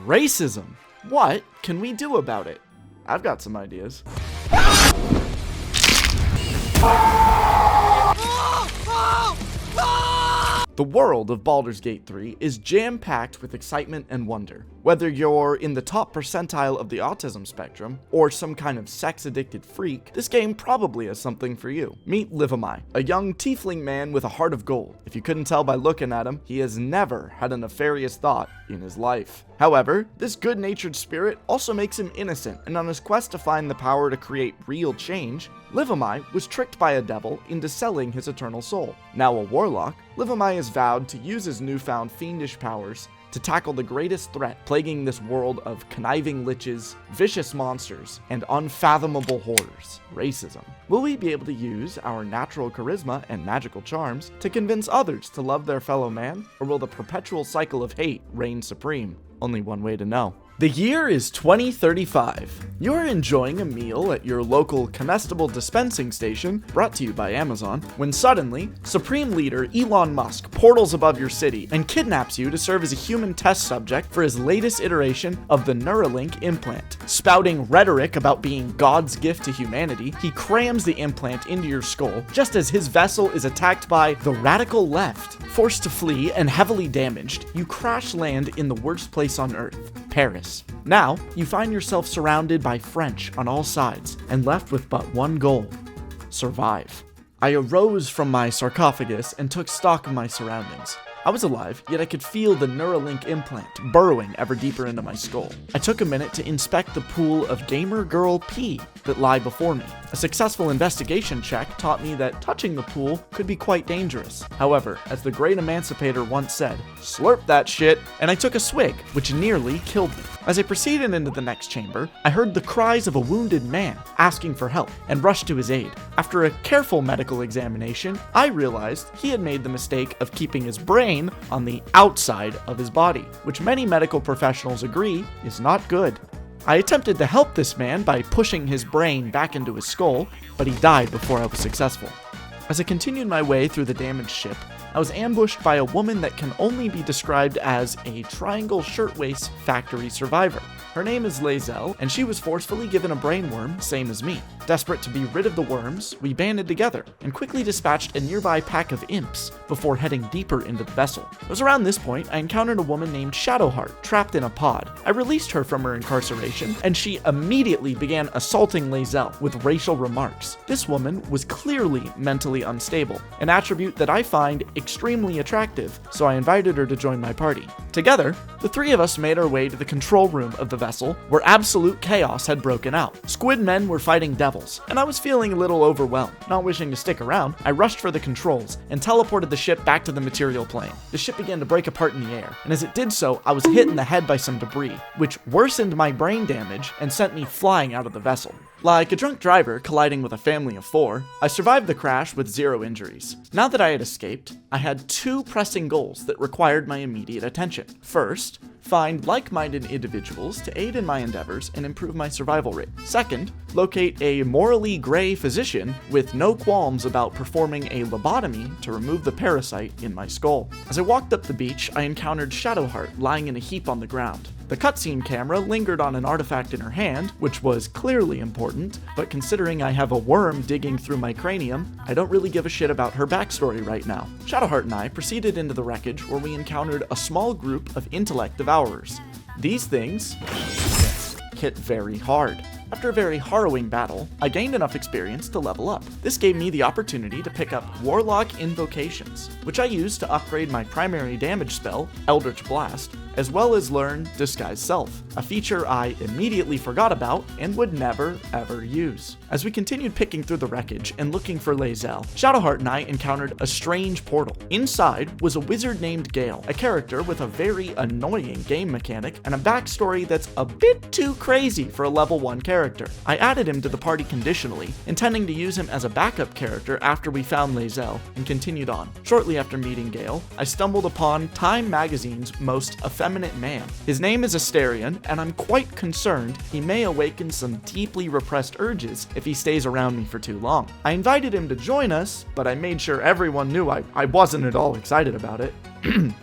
Racism. What can we do about it? I've got some ideas. The world of Baldur's Gate 3 is jam-packed with excitement and wonder. Whether you're in the top percentile of the autism spectrum, or some kind of sex-addicted freak, this game probably has something for you. Meet Livamai, a young tiefling man with a heart of gold. If you couldn't tell by looking at him, he has never had a nefarious thought in his life. However, this good-natured spirit also makes him innocent, and on his quest to find the power to create real change, Livamai was tricked by a devil into selling his eternal soul. Now a warlock, Livamai has vowed to use his newfound fiendish powers to tackle the greatest threat plaguing this world of conniving liches, vicious monsters, and unfathomable horrors, racism. Will we be able to use our natural charisma and magical charms to convince others to love their fellow man, or will the perpetual cycle of hate reign supreme? Only one way to know. The year is 2035. You're enjoying a meal at your local comestible dispensing station, brought to you by Amazon, when suddenly, Supreme Leader Elon Musk portals above your city and kidnaps you to serve as a human test subject for his latest iteration of the Neuralink implant. Spouting rhetoric about being God's gift to humanity, he crams the implant into your skull just as his vessel is attacked by the radical left. Forced to flee and heavily damaged, you crash land in the worst place on Earth, Paris. Now, you find yourself surrounded by French on all sides and left with but one goal: survive. I arose from my sarcophagus and took stock of my surroundings. I was alive, yet I could feel the Neuralink implant burrowing ever deeper into my skull. I took a minute to inspect the pool of gamer girl pee that lie before me. A successful investigation check taught me that touching the pool could be quite dangerous. However, as the great emancipator once said, slurp that shit, and I took a swig, which nearly killed me. As I proceeded into the next chamber, I heard the cries of a wounded man asking for help and rushed to his aid. After a careful medical examination, I realized he had made the mistake of keeping his brain on the outside of his body, which many medical professionals agree is not good. I attempted to help this man by pushing his brain back into his skull, but he died before I was successful. As I continued my way through the damaged ship, I was ambushed by a woman that can only be described as a Triangle Shirtwaist Factory survivor. Her name is Lae'zel, and she was forcefully given a brainworm, same as me. Desperate to be rid of the worms, we banded together and quickly dispatched a nearby pack of imps before heading deeper into the vessel. It was around this point I encountered a woman named Shadowheart trapped in a pod. I released her from her incarceration, and she immediately began assaulting Lae'zel with racial remarks. This woman was clearly mentally unstable, an attribute that I find extremely attractive, so I invited her to join my party. Together, the three of us made our way to the control room of the vessel, where absolute chaos had broken out. Squid men were fighting devils, and I was feeling a little overwhelmed. Not wishing to stick around, I rushed for the controls and teleported the ship back to the material plane. The ship began to break apart in the air, and as it did so, I was hit in the head by some debris, which worsened my brain damage and sent me flying out of the vessel. Like a drunk driver colliding with a family of four, I survived the crash with 0 injuries. Now that I had escaped, I had 2 pressing goals that required my immediate attention. First, find like-minded individuals to aid in my endeavors and improve my survival rate. Second, locate a morally gray physician with no qualms about performing a lobotomy to remove the parasite in my skull. As I walked up the beach, I encountered Shadowheart lying in a heap on the ground. The cutscene camera lingered on an artifact in her hand, which was clearly important, but considering I have a worm digging through my cranium, I don't really give a shit about her backstory right now. Shadowheart and I proceeded into the wreckage where we encountered a small group of intellect devourers. These things hit very hard. After a very harrowing battle, I gained enough experience to level up. This gave me the opportunity to pick up Warlock Invocations, which I used to upgrade my primary damage spell, Eldritch Blast, as well as learn Disguise Self, a feature I immediately forgot about and would never ever use. As we continued picking through the wreckage and looking for Lae'zel, Shadowheart and I encountered a strange portal. Inside was a wizard named Gale, a character with a very annoying game mechanic and a backstory that's a bit too crazy for a level 1 character. I added him to the party conditionally, intending to use him as a backup character after we found Lae'zel, and continued on. Shortly after meeting Gale, I stumbled upon Time Magazine's most effeminate man. His name is Asterion, and I'm quite concerned he may awaken some deeply repressed urges if he stays around me for too long. I invited him to join us, but I made sure everyone knew I wasn't at all excited about it.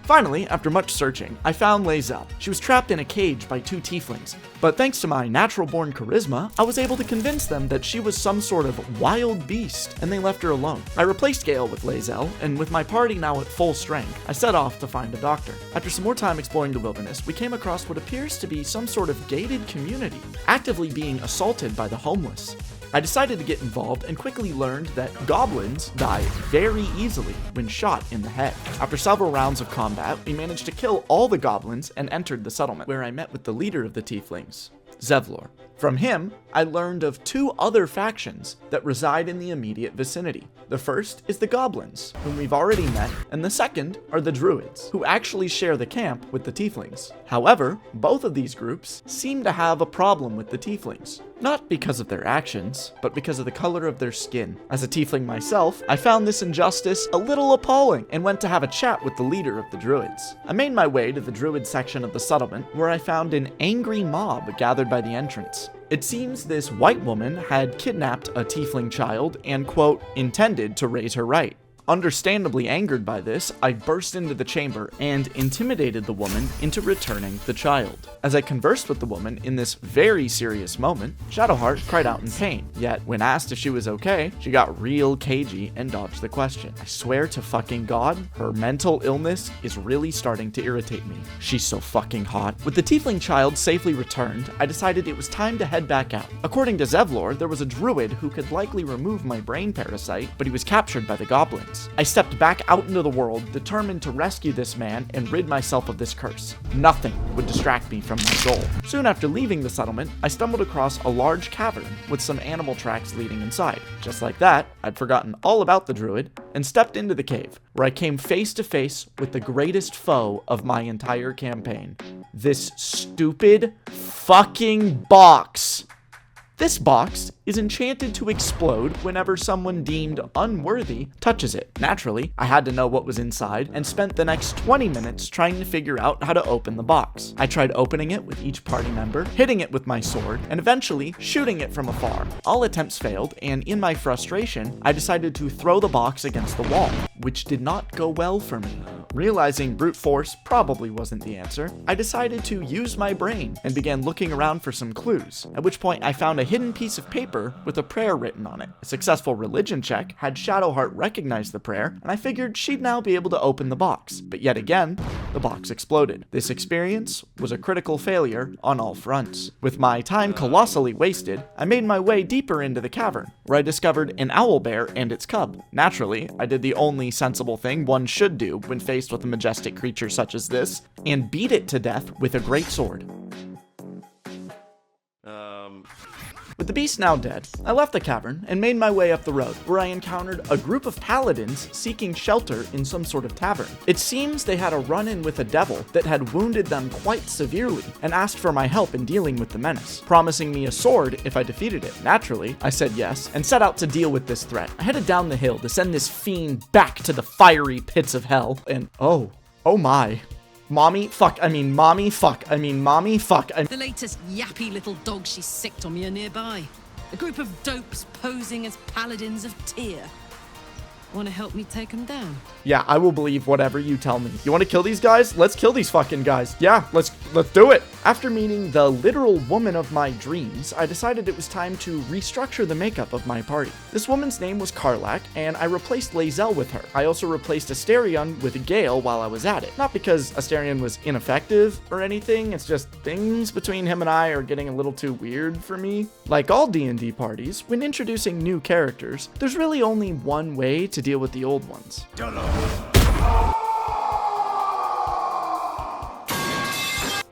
Finally, after much searching, I found Lae'zel. She was trapped in a cage by 2 tieflings, but thanks to my natural-born charisma, I was able to convince them that she was some sort of wild beast, and they left her alone. I replaced Gale with Lae'zel, and with my party now at full strength, I set off to find a doctor. After some more time exploring the wilderness, we came across what appears to be some sort of gated community, actively being assaulted by the homeless. I decided to get involved and quickly learned that goblins die very easily when shot in the head. After several rounds of combat, we managed to kill all the goblins and entered the settlement, where I met with the leader of the tieflings, Zevlor. From him, I learned of 2 other factions that reside in the immediate vicinity. The first is the goblins, whom we've already met, and the second are the druids, who actually share the camp with the tieflings. However, both of these groups seem to have a problem with the tieflings. Not because of their actions, but because of the color of their skin. As a tiefling myself, I found this injustice a little appalling and went to have a chat with the leader of the druids. I made my way to the druid section of the settlement, where I found an angry mob gathered by the entrance. It seems this white woman had kidnapped a tiefling child and, quote, intended to raise her right. Understandably angered by this, I burst into the chamber and intimidated the woman into returning the child. As I conversed with the woman in this very serious moment, Shadowheart cried out in pain, yet when asked if she was okay, she got real cagey and dodged the question. I swear to fucking God, her mental illness is really starting to irritate me. She's so fucking hot. With the tiefling child safely returned, I decided it was time to head back out. According to Zevlor, there was a druid who could likely remove my brain parasite, but he was captured by the goblins. I stepped back out into the world, determined to rescue this man and rid myself of this curse. Nothing would distract me from my goal. Soon after leaving the settlement, I stumbled across a large cavern with some animal tracks leading inside. Just like that, I'd forgotten all about the druid and stepped into the cave, where I came face to face with the greatest foe of my entire campaign. This stupid fucking box. This box is enchanted to explode whenever someone deemed unworthy touches it. Naturally, I had to know what was inside and spent the next 20 minutes trying to figure out how to open the box. I tried opening it with each party member, hitting it with my sword, and eventually shooting it from afar. All attempts failed, and in my frustration, I decided to throw the box against the wall, which did not go well for me. Realizing brute force probably wasn't the answer, I decided to use my brain and began looking around for some clues, at which point I found a hidden piece of paper with a prayer written on it. A successful religion check had Shadowheart recognize the prayer, and I figured she'd now be able to open the box. But yet again, the box exploded. This experience was a critical failure on all fronts. With my time colossally wasted, I made my way deeper into the cavern, where I discovered an owlbear and its cub. Naturally, I did the only sensible thing one should do when faced with a majestic creature such as this, and beat it to death with a great sword. With the beast now dead, I left the cavern and made my way up the road, where I encountered a group of paladins seeking shelter in some sort of tavern. It seems they had a run-in with a devil that had wounded them quite severely and asked for my help in dealing with the menace, promising me a sword if I defeated it. Naturally, I said yes and set out to deal with this threat. I headed down the hill to send this fiend back to the fiery pits of hell, and oh my. Mommy, fuck, I mean mommy, fuck, I mean mommy, fuck. The latest yappy little dog she sicked on me are nearby. A group of dopes posing as paladins of Tyr. Want to help me take them down? Yeah, I will believe whatever you tell me. You want to kill these guys? Let's kill these fucking guys. Yeah, let's do it. After meeting the literal woman of my dreams, I decided it was time to restructure the makeup of my party. This woman's name was Karlach, and I replaced Lae'zel with her. I also replaced Asterion with Gale while I was at it. Not because Asterion was ineffective or anything, it's just things between him and I are getting a little too weird for me. Like all D&D parties, when introducing new characters, there's really only one way to deal with the old ones.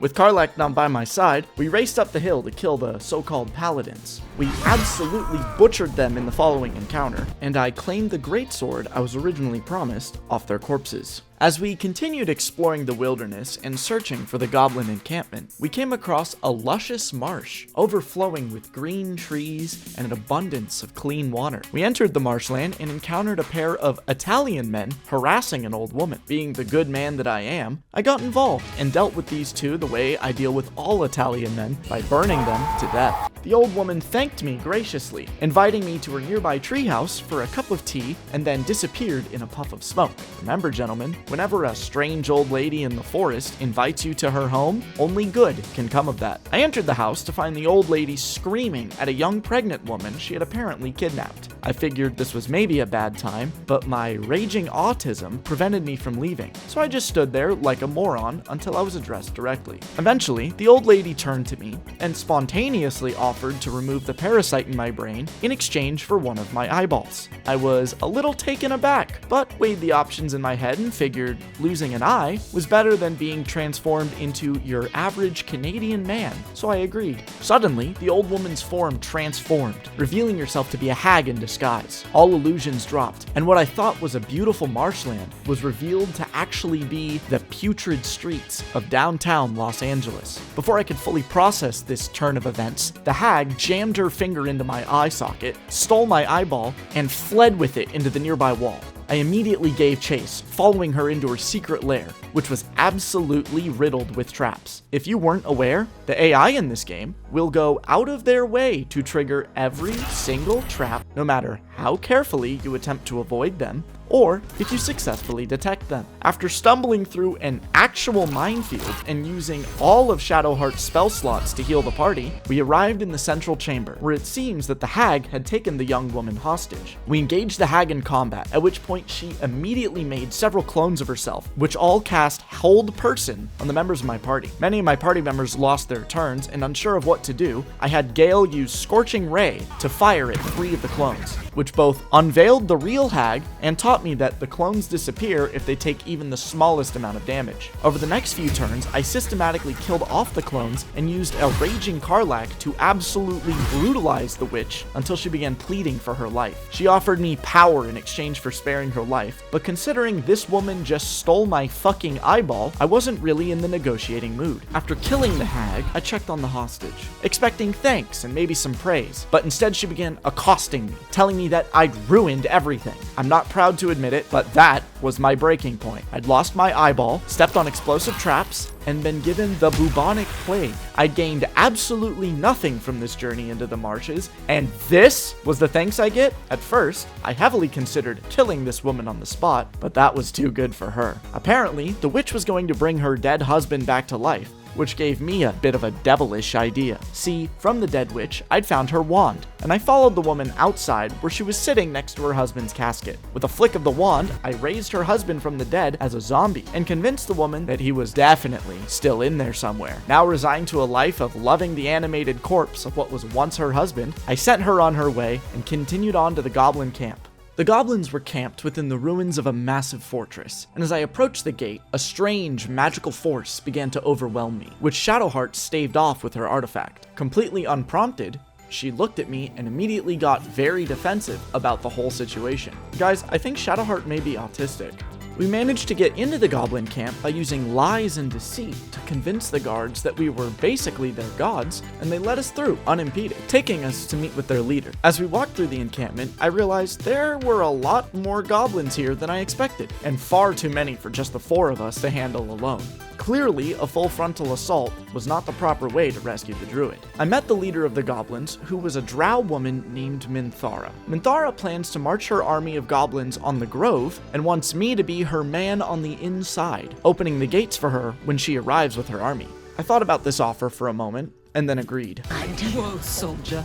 With Karlach now by my side, we raced up the hill to kill the so-called paladins. We absolutely butchered them in the following encounter, and I claimed the greatsword I was originally promised off their corpses. As we continued exploring the wilderness and searching for the goblin encampment, we came across a luscious marsh, overflowing with green trees and an abundance of clean water. We entered the marshland and encountered a pair of Italian men harassing an old woman. Being the good man that I am, I got involved and dealt with these two the way I deal with all Italian men, by burning them to death. the old woman thanked me graciously, inviting me to her nearby treehouse for a cup of tea, and then disappeared in a puff of smoke. Remember, gentlemen, whenever a strange old lady in the forest invites you to her home, only good can come of that. I entered the house to find the old lady screaming at a young pregnant woman she had apparently kidnapped. I figured this was maybe a bad time, but my raging autism prevented me from leaving, so I just stood there like a moron until I was addressed directly. Eventually, the old lady turned to me and spontaneously offered to remove the parasite in my brain in exchange for one of my eyeballs. I was a little taken aback, but weighed the options in my head and figured losing an eye was better than being transformed into your average Canadian man, so I agreed. Suddenly, the old woman's form transformed, revealing herself to be a hag in disguise. All illusions dropped, and what I thought was a beautiful marshland was revealed to actually be the putrid streets of downtown Los Angeles. Before I could fully process this turn of events, the hag jammed her finger into my eye socket, stole my eyeball, and fled with it into the nearby wall. I immediately gave chase, following her into her secret lair, which was absolutely riddled with traps. If you weren't aware, the AI in this game will go out of their way to trigger every single trap, no matter how carefully you attempt to avoid them, or if you successfully detect them. After stumbling through an actual minefield and using all of Shadowheart's spell slots to heal the party, we arrived in the central chamber, where it seems that the hag had taken the young woman hostage. We engaged the hag in combat, at which point she immediately made several clones of herself, which all cast Hold Person on the members of my party. Many of my party members lost their turns, and unsure of what to do, I had Gale use Scorching Ray to fire at 3 of the clones, which both unveiled the real hag and taught me that the clones disappear if they take even the smallest amount of damage. Over the next few turns, I systematically killed off the clones and used a Raging Karlach to absolutely brutalize the witch until she began pleading for her life. She offered me power in exchange for sparing her life, but considering this woman just stole my fucking eyeball, I wasn't really in the negotiating mood. After killing the hag, I checked on the hostage, expecting thanks and maybe some praise, but instead she began accosting me, telling me that I'd ruined everything. I'm not proud to admit it, but that was my breaking point. I'd lost my eyeball, stepped on explosive traps, and been given the bubonic plague. I'd gained absolutely nothing from this journey into the marshes, and this was the thanks I get? At first, I heavily considered killing this woman on the spot, but that was too good for her. Apparently, the witch was going to bring her dead husband back to life, which gave me a bit of a devilish idea. See, from the dead witch, I'd found her wand, and I followed the woman outside where she was sitting next to her husband's casket. With a flick of the wand, I raised her husband from the dead as a zombie, and convinced the woman that he was definitely still in there somewhere. Now resigned to a life of loving the animated corpse of what was once her husband, I sent her on her way and continued on to the goblin camp. The goblins were camped within the ruins of a massive fortress, and as I approached the gate, a strange magical force began to overwhelm me, which Shadowheart staved off with her artifact. Completely unprompted, she looked at me and immediately got very defensive about the whole situation. Guys, I think Shadowheart may be autistic. We managed to get into the goblin camp by using lies and deceit to convince the guards that we were basically their gods, and they let us through unimpeded, taking us to meet with their leader. As we walked through the encampment, I realized there were a lot more goblins here than I expected, and far too many for just the 4 of us to handle alone. Clearly, a full frontal assault was not the proper way to rescue the druid. I met the leader of the goblins, who was a drow woman named Minthara. Minthara plans to march her army of goblins on the grove and wants me to be her man on the inside, opening the gates for her when she arrives with her army. I thought about this offer for a moment and then agreed. Whoa, soldier.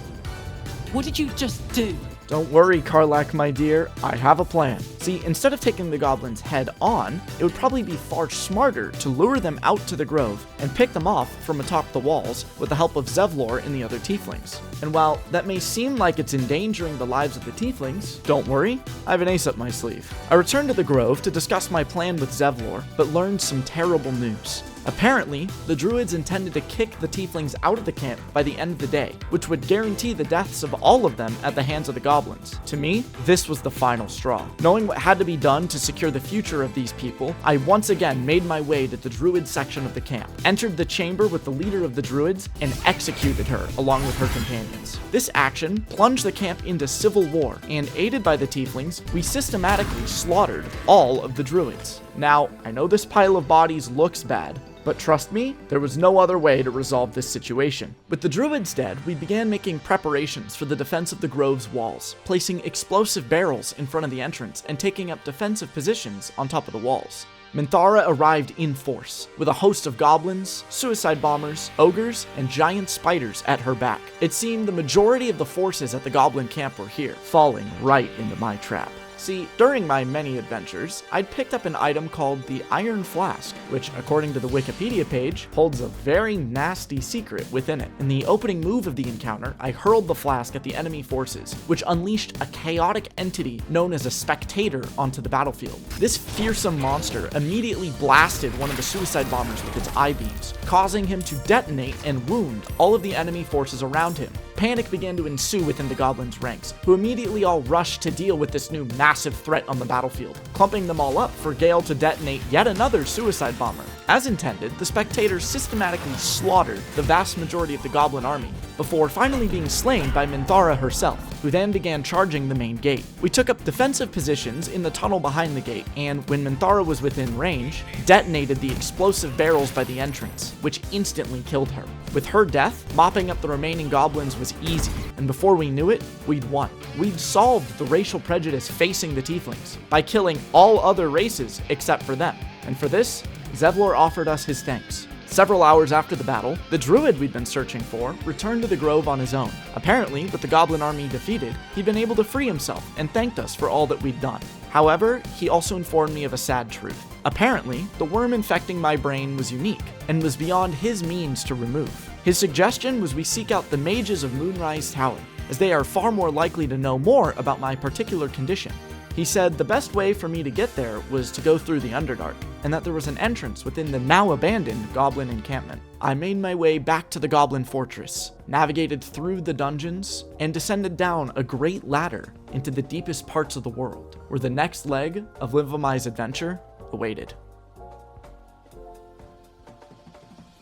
What did you just do? Don't worry, Karlach, my dear, I have a plan. See, instead of taking the goblins head on, it would probably be far smarter to lure them out to the grove and pick them off from atop the walls with the help of Zevlor and the other tieflings. And while that may seem like it's endangering the lives of the tieflings, don't worry, I have an ace up my sleeve. I returned to the grove to discuss my plan with Zevlor, but learned some terrible news. Apparently, the druids intended to kick the tieflings out of the camp by the end of the day, which would guarantee the deaths of all of them at the hands of the goblins. To me, this was the final straw. Knowing what had to be done to secure the future of these people, I once again made my way to the druid section of the camp, entered the chamber with the leader of the druids, and executed her along with her companions. This action plunged the camp into civil war, and aided by the tieflings, we systematically slaughtered all of the druids. Now, I know this pile of bodies looks bad, But trust me, there was no other way to resolve this situation. With the druids dead, we began making preparations for the defense of the grove's walls, placing explosive barrels in front of the entrance and taking up defensive positions on top of the walls. Minthara arrived in force, with a host of goblins, suicide bombers, ogres, and giant spiders at her back. It seemed the majority of the forces at the goblin camp were here, falling right into my trap. See, during my many adventures, I'd picked up an item called the Iron Flask, which, according to the Wikipedia page, holds a very nasty secret within it. In the opening move of the encounter, I hurled the flask at the enemy forces, which unleashed a chaotic entity known as a spectator onto the battlefield. This fearsome monster immediately blasted one of the suicide bombers with its eye beams, causing him to detonate and wound all of the enemy forces around him. Panic began to ensue within the goblins' ranks, who immediately all rushed to deal with this new massive threat on the battlefield, clumping them all up for Gale to detonate yet another suicide bomber. As intended, the spectators systematically slaughtered the vast majority of the goblin army, before finally being slain by Minthara herself, who then began charging the main gate. We took up defensive positions in the tunnel behind the gate, and when Minthara was within range, detonated the explosive barrels by the entrance, which instantly killed her. With her death, mopping up the remaining goblins was easy, and before we knew it, we'd won. We'd solved the racial prejudice facing the tieflings by killing all other races except for them, and for this, Zevlor offered us his thanks. Several hours after the battle, the druid we'd been searching for returned to the grove on his own. Apparently, with the goblin army defeated, he'd been able to free himself and thanked us for all that we'd done. However, he also informed me of a sad truth. Apparently, the worm infecting my brain was unique and was beyond his means to remove. His suggestion was we seek out the mages of Moonrise Tower, as they are far more likely to know more about my particular condition. He said the best way for me to get there was to go through the Underdark, and that there was an entrance within the now abandoned goblin encampment. I made my way back to the goblin fortress, navigated through the dungeons, and descended down a great ladder into the deepest parts of the world, where the next leg of Livamai's adventure awaited.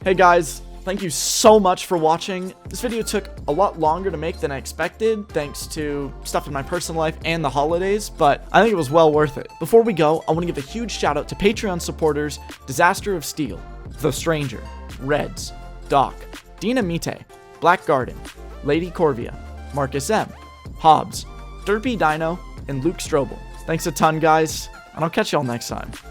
Hey guys, thank you so much for watching. This video took a lot longer to make than I expected, thanks to stuff in my personal life and the holidays, but I think it was well worth it. Before we go, I want to give a huge shout out to Patreon supporters Disaster of Steel, The Stranger, Reds, Doc, Dina Mite, Black Garden, Lady Corvia, Marcus M, Hobbs, Derpy Dino, and Luke Strobel. Thanks a ton, guys, and I'll catch y'all next time.